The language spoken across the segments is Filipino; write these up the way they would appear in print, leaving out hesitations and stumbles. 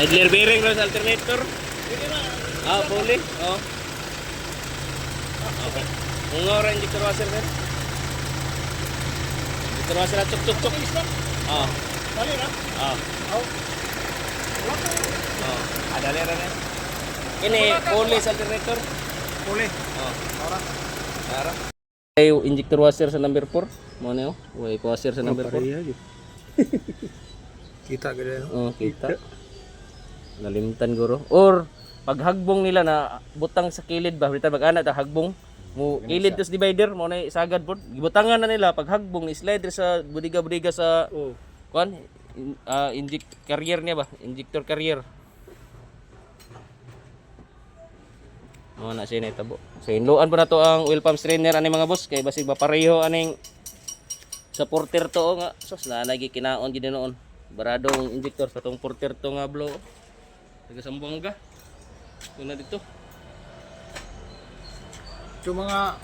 Idler bearing sa alternator. Ah, puli. Oh. Okay. Kung nga rin injector washer sir. Injector washer at cuk. Ah. Dali na. Ah. Oh. Oh. Ada lera na. Ini puli sa alternator. Puli. Oh. Ora. Ara. Ay injector washer sa number 4. Mo na yo. Way washer sa number 4. Kita gede. Oh, kita. Nalimtan guro. Or paghagbong nila na butang sa kilid ba, bitaw mag-ana ta hagbong mo kilid tos divider mo na sagad pod. Gibutangan na nila paghagbong ni slide sa budiga sa kuan inject carrier niya ba, injector carrier. Mo na siya tabo. So inloan po na to ang oil pump strainer ani mga boss kay basig mapareho aning sa porter to nga sus na lagi kinaon gid noon. Baradong injector sa tong porter to nga blow. Taga Sambonga. Ito na dito. So mga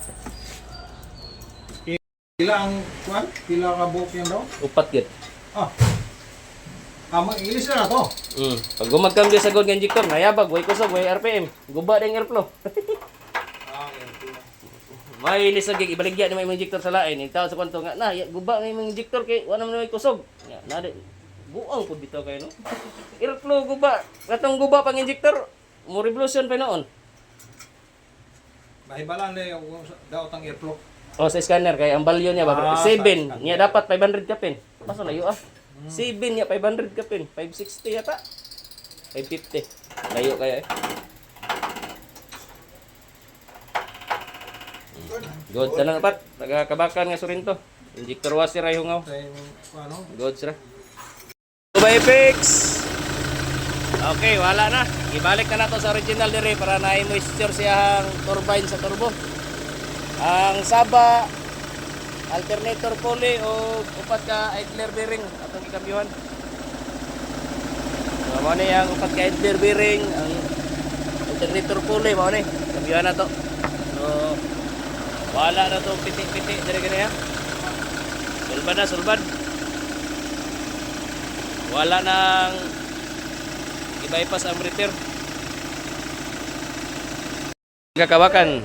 pila ang kuan? Pila ka buhok yan daw? Upat gid. Ah. Ilis na to. Pag gumagkam di sa gold nga injector, nayabag way kusog way RPM. Guba ding airflow. May ilis lagi ibaligya ni may injector sa lain. Itaw sa kwanto nga na guba nga imong injector kay wala man may kusog. Na buang pud bitaw kay no. Airflow guba. Katong guba pang injector, mo revolution pa noon. Mahibalan na yung daw tang airflow. O sa scanner kay ang value niya ba 7 niya dapat 500 ka pin. Paso layo ah. 7 niya 500 ka pin, 560 yata. 550. Layo kaya eh. Good tanang pat, nagakabakan nga surinto. Injector washer ay hungaw. Ano? Good sir. Bye fix. Okay, wala na. Ibalik na nato sa original dire para na moisture siyang turbine sa turbo. Ang saba alternator pulley o upat ka idler bearing atong ikambyohan. So, mo ni ang upat ka idler bearing, ang alternator pulley mo ni. Kambyohan na to. So, wala na to piti-piti dire gani ha. Sulban. Wala nang i-bypass ang breather. Kakabakan.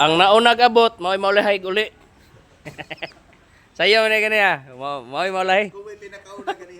Ang naunag abot, mao'y maulahay uli. Sayo na gani ha. Mao'y maulahay. Kung may pinakauna gani.